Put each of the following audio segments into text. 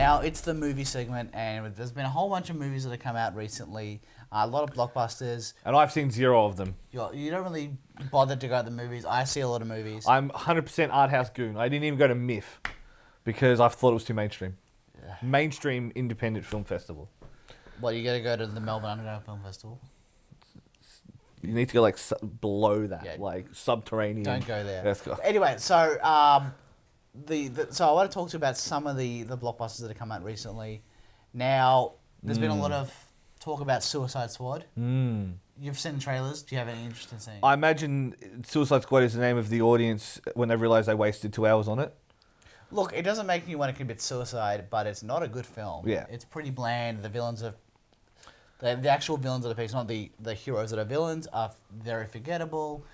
Now it's the movie segment, and there's been a whole bunch of movies that have come out recently. A lot of blockbusters. And I've seen 0 of them. You don't really bother to go to the movies. I see a lot of movies. I'm 100% art house goon. I didn't even go to MIFF because I thought it was too mainstream. Yeah. Mainstream independent film festival. Well, you got to go to the Melbourne Underground Film Festival. You need to go like below that, like subterranean. Don't go there. Let's go. Anyway, so so I want to talk to you about some of the blockbusters that have come out recently. Now, there's been a lot of talk about Suicide Squad. You've seen the trailers. Do you have any interest in seeing it? I imagine Suicide Squad is the name of the audience when they realise they wasted 2 hours on it. Look, it doesn't make me want to commit suicide, but it's not a good film. Yeah. It's pretty bland. The villains are... The actual villains of the piece, not the heroes that are villains, are very forgettable.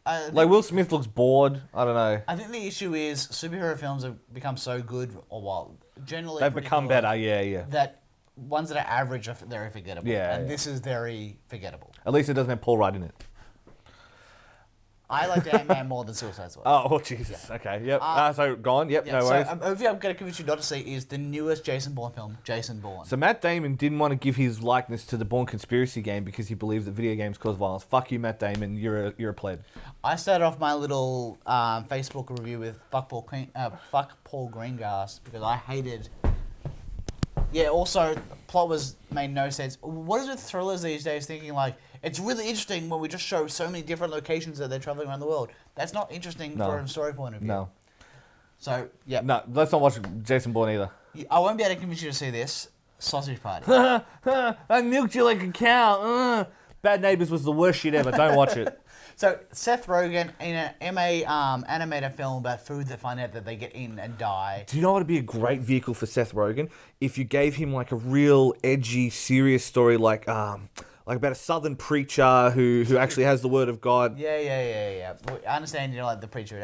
Like Will Smith looks bored. I don't know. I think the issue is superhero films have become so good, or well, generally they've become better. Yeah. That ones that are average are very forgettable. Yeah. And this is very forgettable. At least it doesn't have Paul Rudd in it. I like Ant-Man more than Suicide Squad. Oh, Jesus. Yeah. Okay, yep. So, gone. Yep, no worries. So, a movie I'm going to convince you not to see is the newest Jason Bourne film, Jason Bourne. So, Matt Damon didn't want to give his likeness to the Bourne conspiracy game because he believes that video games cause violence. Fuck you, Matt Damon. You're a pleb. I started off my little Facebook review with Fuck Paul Greengrass because I hated... Yeah, also, plot made no sense. What is with thrillers these days thinking like, it's really interesting when we just show so many different locations that they're traveling around the world. That's not interesting from a story point of view. No. So, yeah. No, let's not watch Jason Bourne either. I won't be able to convince you to see this. Sausage Party. I milked you like a cow. Bad Neighbours was the worst shit ever. Don't watch it. So, Seth Rogen in an MA animated film about food that find out that they get in and die. Do you know what would be a great vehicle for Seth Rogen? If you gave him like a real edgy, serious story like about a southern preacher who actually has the word of God. Yeah. I understand you like the preacher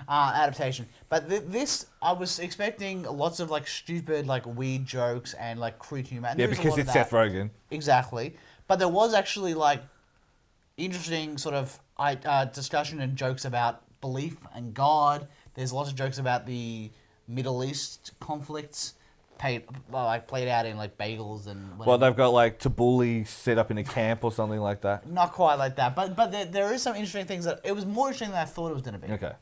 adaptation. But this, I was expecting lots of like stupid, like weird jokes and like crude humor. And yeah, because it's Seth Rogen. Exactly. But there was actually like interesting sort of discussion and jokes about belief and God. There's lots of jokes about the Middle East conflicts. Played out in like bagels and whatever. Well, they've got like tabbouleh set up in a camp or something like that. Not quite like that, but there is some interesting things that it was more interesting than I thought it was going to be. Okay.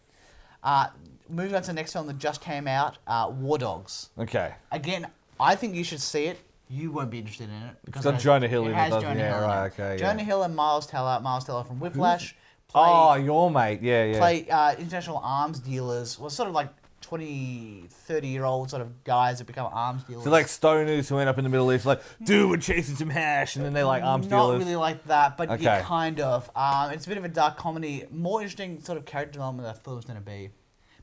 Moving on to the next film that just came out, War Dogs. Okay. Again, I think you should see it. You won't be interested in it because it's got Jonah Hill in it. Jonah Hill and Miles Teller. Miles Teller from Whiplash. Your mate. Yeah. Play international arms dealers. Was sort of like 20, 30-year-old sort of guys that become arms dealers. So like stoners who end up in the Middle East, like, dude, we're chasing some hash, and then they're like arms dealers. Not really like that, but yeah, kind of. It's a bit of a dark comedy. More interesting sort of character development than I thought it was going to be.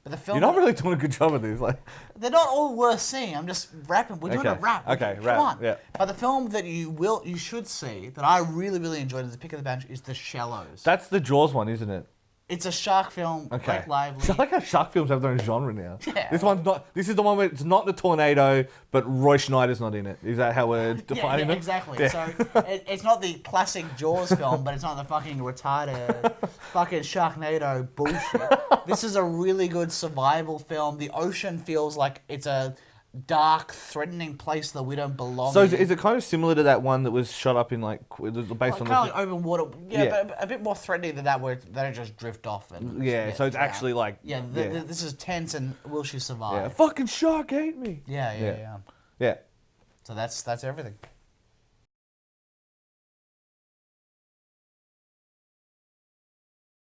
But the film... You're not really doing a good job of these. Like, they're not all worth seeing. I'm just rapping. We're doing a rap. Okay, Come rap. on. Yeah. But the film that you should see, that I really, really enjoyed as a pick of the bunch, is The Shallows. That's the Jaws one, isn't it? It's a shark film. Okay. Blake Lively. I like how shark films have their own genre now. Yeah. This one's not. This is the one where it's not the tornado, but Roy Schneider's not in it. Is that how we're defining it? Exactly. Yeah. So it's not the classic Jaws film, but it's not the fucking retarded fucking Sharknado bullshit. This is a really good survival film. The ocean feels like it's a dark, threatening place that we don't belong So in. is it kind of similar to that one that was shot up in like based on kind of like open water? Yeah, but a bit more threatening than that, where they don't just drift off. And so it's actually like this is tense and will she survive? Yeah, fucking shark ate me. Yeah. Yeah. So that's everything.